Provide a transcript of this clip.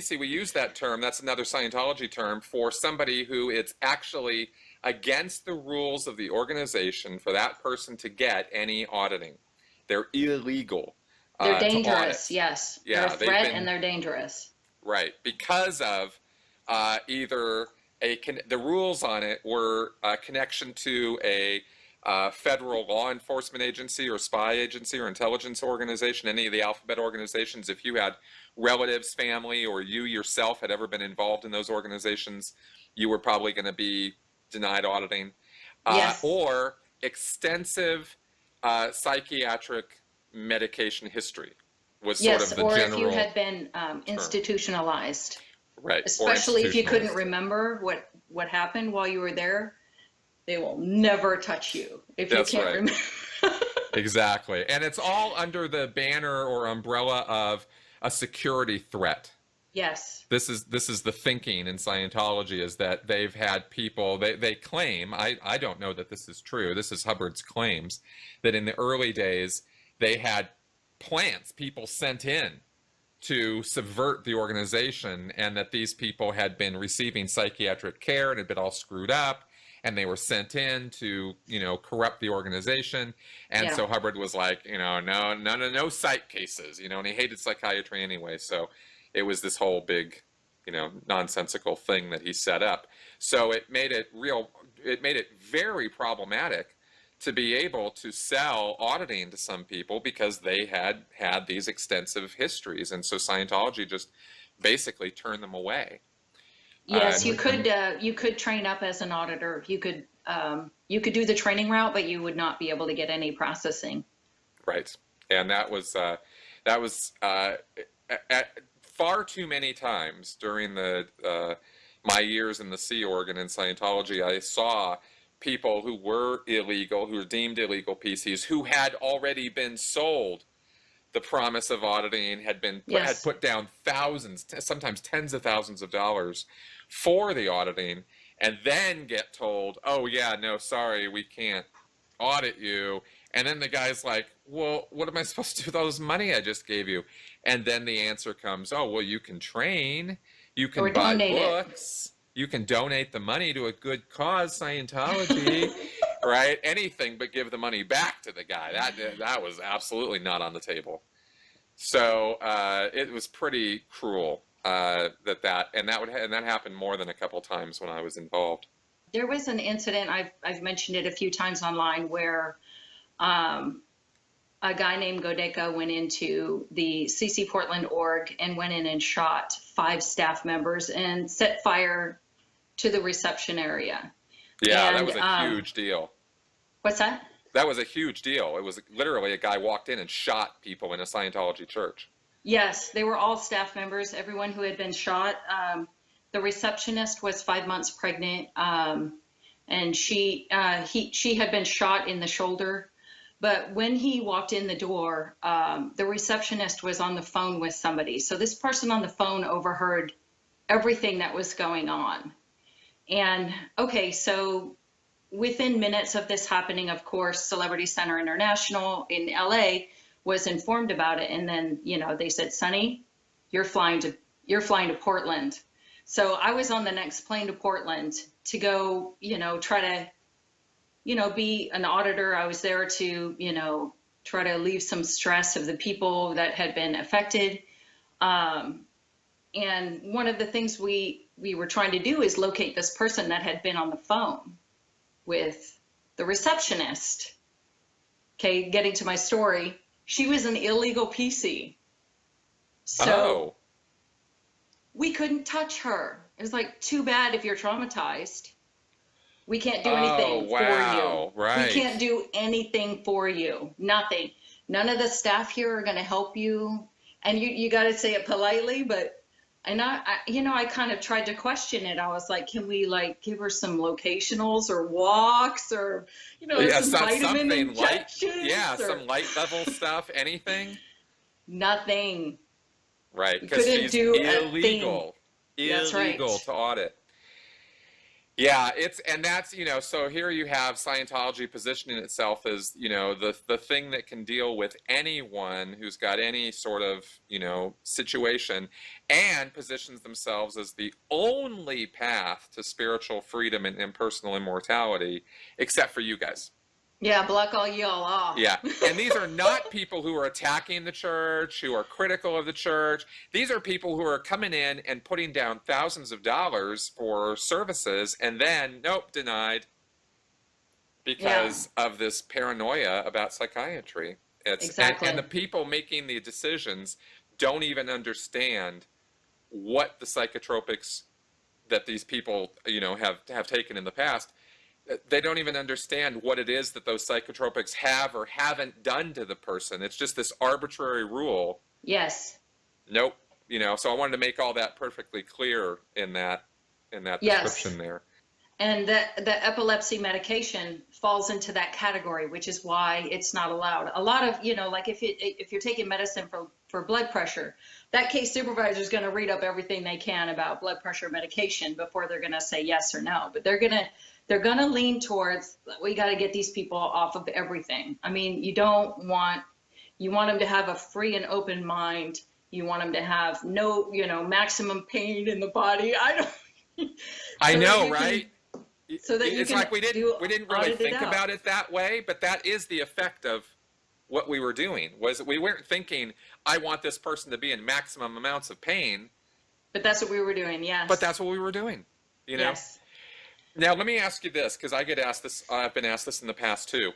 PC, we use that term, that's another Scientology term, for somebody who it's actually against the rules of the organization for that person to get any auditing. They're illegal They're to audit. dangerous, yes. They're a Yeah, they've threat been, and they're dangerous. right, because of either the rules on it were a connection to a federal law enforcement agency or spy agency or intelligence organization, any of the alphabet organizations. If you had relatives, family, or you yourself had ever been involved in those organizations, you were probably going to be denied auditing. Yes. Or extensive psychiatric medication history was sort Yes, of the or if you general had been term. institutionalized, Right, or especially if you couldn't institutionalized. remember what happened while you were there, they will never touch you if you That's can't right. remember. Exactly. And it's all under the banner or umbrella of a security threat. Yes. This is the thinking in Scientology, is that they've had people, they claim, I don't know that this is true, this is Hubbard's claims, that in the early days they had plants, people sent in to subvert the organization, and that these people had been receiving psychiatric care and had been all screwed up, and they were sent in to, corrupt the organization. And Yeah. so Hubbard was like, no psych cases, and he hated psychiatry anyway. So it was this whole big, nonsensical thing that he set up. So it made it very problematic to be able to sell auditing to some people, because they had these extensive histories. And so Scientology just basically turned them away. Yes, you could train up as an auditor. You could do the training route, but you would not be able to get any processing. Right. And that was far too many times during my years in the Sea Org and in Scientology, I saw people who were illegal, who were deemed illegal PCs, who had already been sold the promise of auditing, had Yes. put down thousands, sometimes tens of thousands of dollars for the auditing, and then get told, oh yeah, no, sorry, we can't audit you. And then the guy's like, well, what am I supposed to do with all this money I just gave you? And then the answer comes, oh, well, you can train, you Or can buy donate it. books, you can donate the money to a good cause, Scientology, right? Anything but give the money back to the guy. That was absolutely not on the table. So it was pretty cruel that happened more than a couple times when I was involved. There was an incident, I've mentioned it a few times online, where a guy named Godeka went into the CC Portland org and went in and shot 5 staff members and set fire to the reception area. Yeah, And, that was a huge deal. What's that? That was a huge deal. It was literally a guy walked in and shot people in a Scientology church. Yes, they were all staff members, everyone who had been shot. The receptionist was 5 months pregnant, and she had been shot in the shoulder. But when he walked in the door, the receptionist was on the phone with somebody. So this person on the phone overheard everything that was going on. And okay, so within minutes of this happening, of course, Celebrity Center International in LA was informed about it. And then, they said, Sonny, you're flying to Portland. So I was on the next plane to Portland to go, try to, be an auditor. I was there to, try to alleviate some stress of the people that had been affected. And one of the things we were trying to do is locate this person that had been on the phone with the receptionist. Okay, getting to my story, she was an illegal PC. So we couldn't touch her. It was like, too bad if you're traumatized. We can't do anything for you. Right. We can't do anything for you. Nothing. None of the staff here are going to help you. And you got to say it politely, but I kind of tried to question it. I was like, can we give her some locationals or walks or, some vitamin injections? Some light level stuff, anything? Nothing. Right, because she's do illegal. That's right. Illegal to audit. Yeah, and that's, so here you have Scientology positioning itself as, the thing that can deal with anyone who's got any sort of, situation, and positions themselves as the only path to spiritual freedom and impersonal immortality, except for you guys. Yeah, block all y'all off. Yeah, and these are not people who are attacking the church, who are critical of the church. These are people who are coming in and putting down thousands of dollars for services, and then, nope, denied Yeah, because of this paranoia about psychiatry. And the exactly. people making the decisions don't even understand what the psychotropics that these people, have taken in the past. They don't even understand what it is that those psychotropics have or haven't done to the person. It's just this arbitrary rule. Yes. Nope. So I wanted to make all that perfectly clear in that Yes. description there. And the epilepsy medication falls into that category, which is why it's not allowed. A lot of, like if you're taking medicine for blood pressure, that case supervisor is going to read up everything they can about blood pressure medication before they're going to say yes or no. But they're going to lean towards, we got to get these people off of everything. I mean, you want them to have a free and open mind. You want them to have no, maximum pain in the body. I So that know, you can right? so that you It's can like we didn't do we didn't really audit it think out. about it that way, but that is the effect of what we were doing. Was we weren't thinking, I want this person to be in maximum amounts of pain, But that's what we were doing. but Yes. that's what we were doing. You know. Yes. Now let me ask you this, because I get asked this. I've been asked this in the past too.